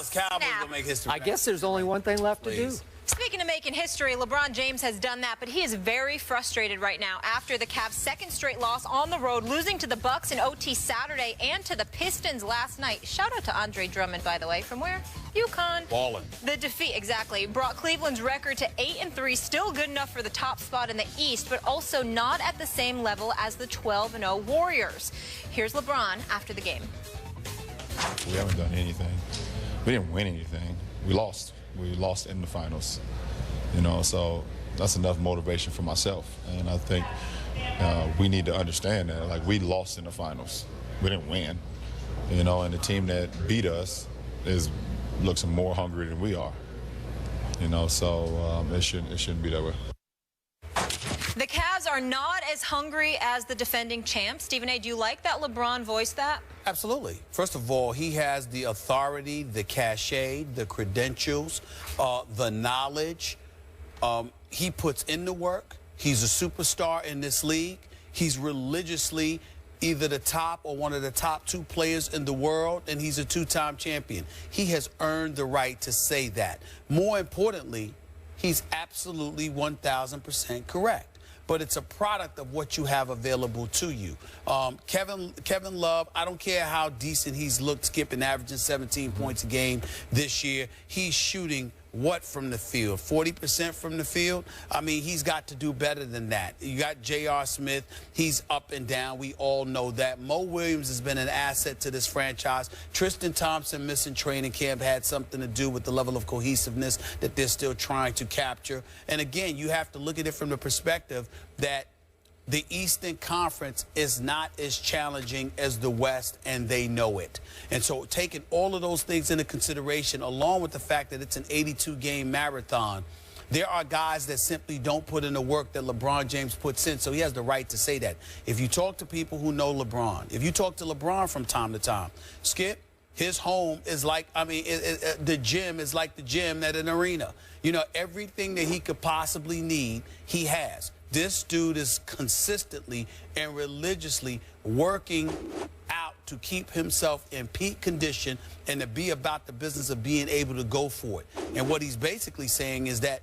Dallas Cowboys will make history. I guess there's only one thing left to do. Speaking of making history, LeBron James has done that, but he is very frustrated right now after the Cavs' second straight loss on the road, losing to the Bucks in OT Saturday and to the Pistons last night. Shout out to Andre Drummond, by the way. From where? UConn. Ballin'. The defeat, exactly, brought Cleveland's record to 8-3, still good enough for the top spot in the East, but also not at the same level as the 12-0 Warriors. Here's LeBron after the game. We haven't done anything. We didn't win anything. We lost. We lost in the finals, you know, so that's enough motivation for myself. And I think we need to understand that, like, we lost in the finals. We didn't win, you know, and the team that beat us looks more hungry than we are, you know, so it shouldn't be that way. The Cavs are not as hungry as the defending champs. Stephen A., do you like that LeBron voiced that? Absolutely. First of all, he has the authority, the cachet, the credentials, the knowledge. He puts in the work. He's a superstar in this league. He's religiously either the top or one of the top 2 players in the world, and he's a 2-time champion. He has earned the right to say that. More importantly, he's absolutely 1,000% correct. But it's a product of what you have available to you. Kevin Love, I don't care how decent he's looked, skipping, averaging 17 points a game this year. He's shooting what from the field? 40% from the field? I mean, he's got to do better than that. You got J.R. Smith. He's up and down. We all know that. Mo Williams has been an asset to this franchise. Tristan Thompson missing training camp had something to do with the level of cohesiveness that they're still trying to capture. And again, you have to look at it from the perspective that the Eastern Conference is not as challenging as the West, and they know it. And so taking all of those things into consideration, along with the fact that it's an 82-game marathon, there are guys that simply don't put in the work that LeBron James puts in, so he has the right to say that. If you talk to people who know LeBron, if you talk to LeBron from time to time, Skip, his home is like, I mean, the gym is like the gym at an arena. You know, everything that he could possibly need, he has. This dude is consistently and religiously working out to keep himself in peak condition and to be about the business of being able to go for it. And what he's basically saying is that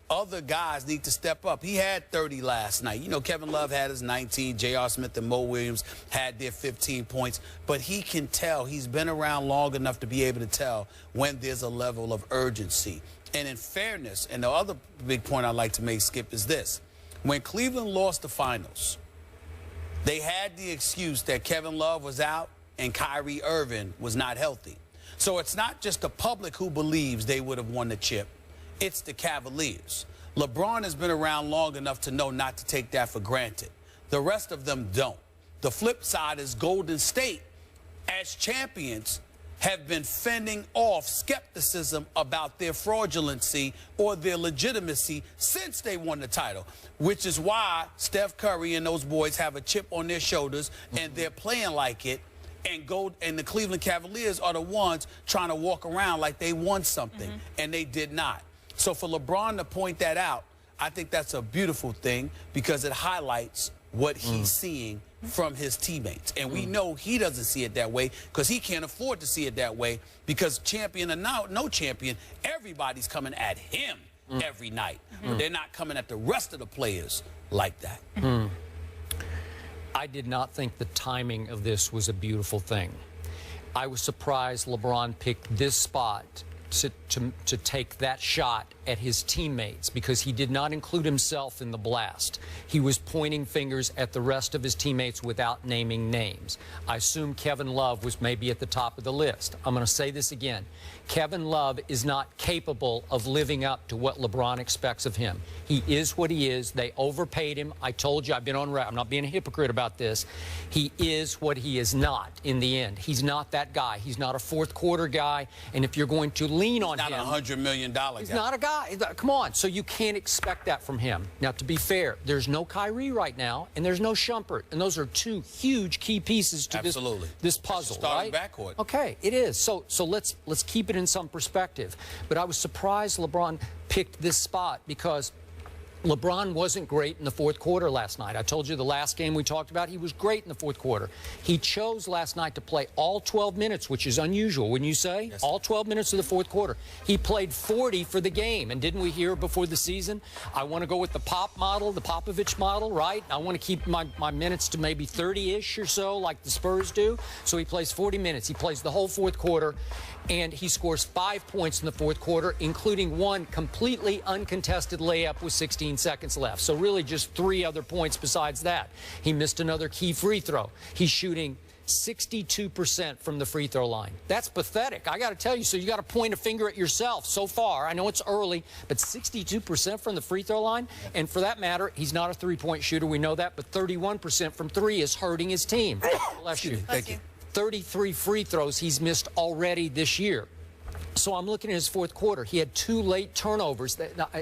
other guys need to step up. He had 30 last night. You know, Kevin Love had his 19. J.R. Smith and Mo Williams had their 15 points. But he can tell. He's been around long enough to be able to tell when there's a level of urgency. And in fairness, and the other big point I'd like to make, Skip, is this. When Cleveland lost the finals, they had the excuse that Kevin Love was out and Kyrie Irving was not healthy. So it's not just the public who believes they would have won the chip. It's the Cavaliers. LeBron has been around long enough to know not to take that for granted. The rest of them don't. The flip side is Golden State, as champions, have been fending off skepticism about their fraudulency or their legitimacy since they won the title, which is why Steph Curry and those boys have a chip on their shoulders and they're playing like it, and the Cleveland Cavaliers are the ones trying to walk around like they won something, and they did not. So for LeBron to point that out, I think that's a beautiful thing because it highlights what he's seeing from his teammates. And we know he doesn't see it that way because he can't afford to see it that way because champion or no champion, everybody's coming at him every night. But they're not coming at the rest of the players like that. I did not think the timing of this was a beautiful thing. I was surprised LeBron picked this spot to take that shot at his teammates because he did not include himself in the blast. He was pointing fingers at the rest of his teammates without naming names. I assume Kevin Love was maybe at the top of the list. I'm going to say this again. Kevin Love is not capable of living up to what LeBron expects of him. He is what he is. They overpaid him. I told you, I've been on record. I'm not being a hypocrite about this. He is what he is not in the end. He's not that guy. He's not a fourth quarter guy. And if you're going to lean on him, not $100 million guy. He's not a guy. Come on. So you can't expect that from him. Now, to be fair, there's no Kyrie right now, and there's no Shumpert. And those are two huge key pieces to this puzzle, right? Backcourt. Okay, it is. So let's keep it in some perspective. But I was surprised LeBron picked this spot because LeBron wasn't great in the fourth quarter last night. I told you the last game we talked about, he was great in the fourth quarter. He chose last night to play all 12 minutes, which is unusual, wouldn't you say? Yes. All 12 minutes of the fourth quarter. He played 40 for the game. And didn't we hear before the season, I want to go with the Pop model, the Popovich model, right? I want to keep my minutes to maybe 30-ish or so, like the Spurs do. So he plays 40 minutes. He plays the whole fourth quarter, and he scores 5 points in the fourth quarter, including one completely uncontested layup with 16 seconds left. So really just 3 other points besides that. He missed another key free throw. He's shooting 62% from the free throw line. That's pathetic. I got to tell you, so you got to point a finger at yourself so far. I know it's early, but 62% from the free throw line. And for that matter, he's not a three-point shooter. We know that, but 31% from 3 is hurting his team. Bless you. Thank you. 33 free throws he's missed already this year. So I'm looking at his fourth quarter. He had 2 late turnovers.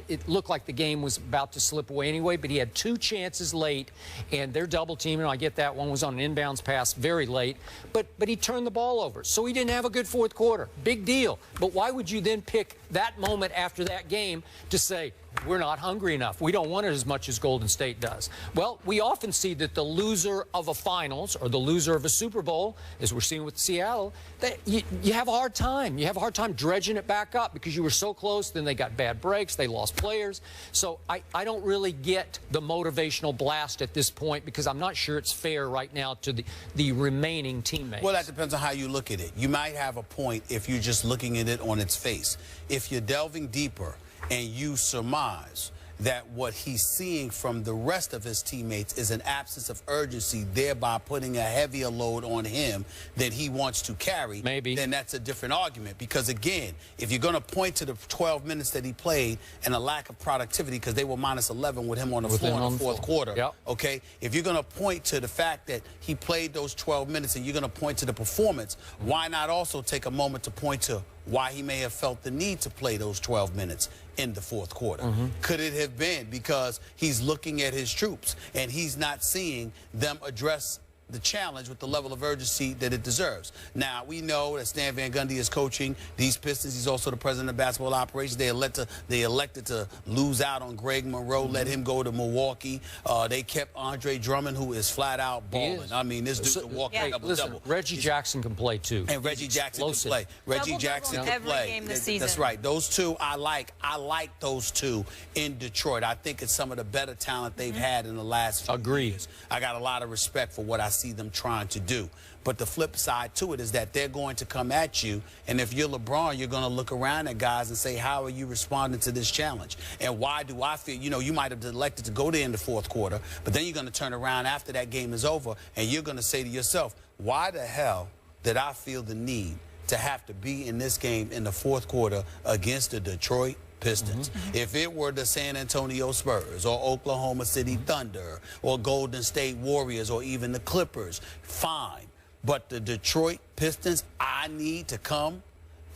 It looked like the game was about to slip away anyway, but he had 2 chances late, and they're double teaming. I get that. One was on an inbounds pass very late, but he turned the ball over. So he didn't have a good fourth quarter. Big deal. But why would you then pick that moment after that game to say, we're not hungry enough, we don't want it as much as Golden State does? Well, we often see that the loser of a finals or the loser of a Super Bowl, as we're seeing with Seattle, that you have a hard time. You have a hard time dredging it back up because you were so close, then they got bad breaks, they lost players. So I don't really get the motivational blast at this point because I'm not sure it's fair right now to the remaining teammates. Well, that depends on how you look at it. You might have a point if you're just looking at it on its face. If you're delving deeper and you surmise that what he's seeing from the rest of his teammates is an absence of urgency, thereby putting a heavier load on him than he wants to carry, maybe, then that's a different argument. Because, again, if you're going to point to the 12 minutes that he played and a lack of productivity because they were minus 11 with him on the floor in the fourth quarter, yep. Okay, if you're going to point to the fact that he played those 12 minutes and you're going to point to the performance, why not also take a moment to point to why he may have felt the need to play those 12 minutes in the fourth quarter? Could it have been because he's looking at his troops and he's not seeing them address the challenge with the level of urgency that it deserves? Now, we know that Stan Van Gundy is coaching these Pistons. He's also the president of basketball operations. They elected to lose out on Greg Monroe, let him go to Milwaukee. They kept Andre Drummond, who is flat out balling. I mean, this dude can walk double-double. Reggie Jackson can play, too. And Reggie Jackson can play. Reggie Jackson can play. Game this season. That's right. Those two, I like those two in Detroit. I think it's some of the better talent they've had in the last few years. I got a lot of respect for what I see them trying to do. But the flip side to it is that they're going to come at you, and if you're LeBron, you're going to look around at guys and say, how are you responding to this challenge? And why do I feel, you might have elected to go there in the fourth quarter, but then you're going to turn around after that game is over, and you're going to say to yourself, why the hell did I feel the need to have to be in this game in the fourth quarter against the Detroit Pistons? If it were the San Antonio Spurs or Oklahoma City Thunder or Golden State Warriors or even the Clippers, fine. But the Detroit Pistons, I need to come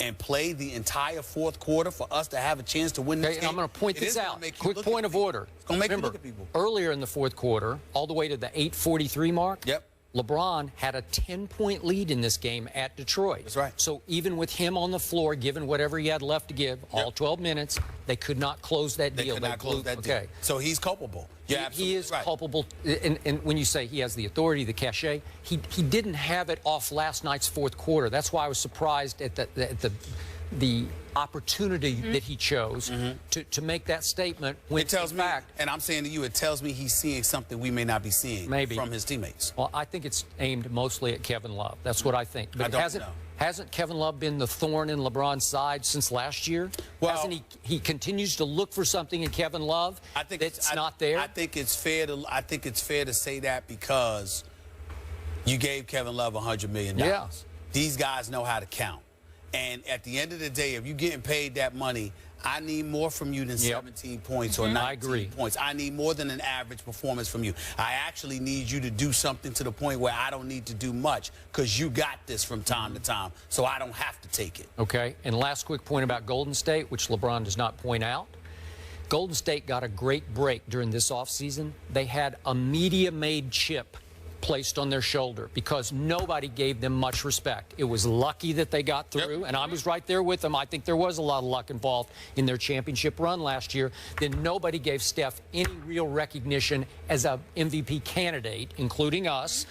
and play the entire fourth quarter for us to have a chance to win this game. I'm going to point this out. Quick point of order. It's going to make you look at people. Earlier in the fourth quarter, all the way to the 8:43 mark, LeBron had a 10-point lead in this game at Detroit. That's right. So even with him on the floor, given whatever he had left to give, all 12 minutes, they could not close that deal. They could not close that deal. So he's culpable. Yeah, he is culpable. And when you say he has the authority, the cachet, he didn't have it off last night's fourth quarter. That's why I was surprised at the opportunity that he chose to make that statement. When it tells me, and I'm saying to you, it tells me he's seeing something we may not be seeing from his teammates. Well, I think it's aimed mostly at Kevin Love. That's what I think. But hasn't Kevin Love been the thorn in LeBron's side since last year? Well, hasn't he continues to look for something in Kevin Love that's not there? I think it's fair to say that because you gave Kevin Love $100 million. Yeah. These guys know how to count. And at the end of the day, if you're getting paid that money, I need more from you than 17 points or 19 points. I need more than an average performance from you. I actually need you to do something to the point where I don't need to do much because you got this from time to time, so I don't have to take it. Okay, and last quick point about Golden State, which LeBron does not point out. Golden State got a great break during this offseason. They had a media-made chip placed on their shoulder because nobody gave them much respect. It was lucky that they got through, and I was right there with them. I think there was a lot of luck involved in their championship run last year. Then nobody gave Steph any real recognition as a MVP candidate, including us.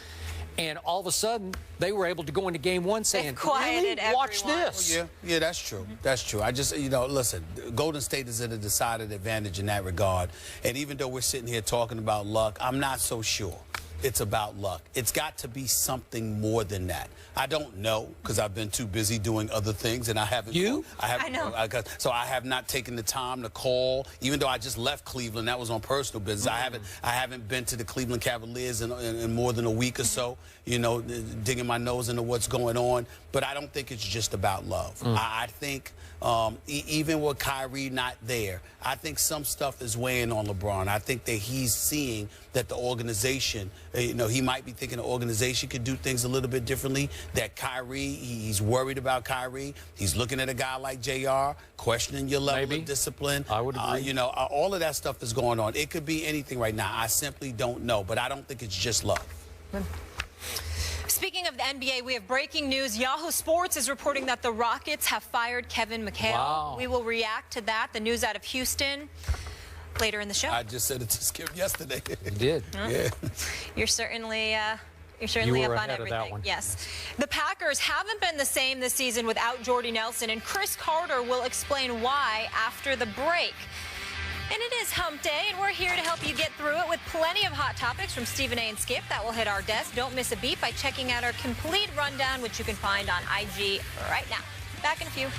And all of a sudden, they were able to go into game one saying, quieted really? Watch everyone. this. Yeah, that's true. That's true. I just, listen, Golden State is at a decided advantage in that regard. And even though we're sitting here talking about luck, I'm not so sure it's about luck. It's got to be something more than that. I don't know because I've been too busy doing other things, and I haven't. I know. So I have not taken the time to call, even though I just left Cleveland. That was on personal business. I haven't been to the Cleveland Cavaliers in more than a week or so. Digging my nose into what's going on. But I don't think it's just about love. I think even with Kyrie not there, I think some stuff is weighing on LeBron. I think that he's seeing that the organization, he might be thinking the organization could do things a little bit differently. That Kyrie, he's worried about Kyrie. He's looking at a guy like JR, questioning your level of discipline. I would agree. All of that stuff is going on. It could be anything right now. I simply don't know. But I don't think it's just love. Speaking of the NBA, we have breaking news. Yahoo Sports is reporting that the Rockets have fired Kevin McHale. Wow. We will react to that. The news out of Houston later in the show. I just said it to Skip yesterday. You did. Yeah. You're certainly up on everything. That one. Yes. The Packers haven't been the same this season without Jordy Nelson, and Chris Carter will explain why after the break. And it is hump day, and we're here to help you get through it with plenty of hot topics from Stephen A. and Skip that will hit our desk. Don't miss a beat by checking out our complete rundown, which you can find on IG right now. Back in a few.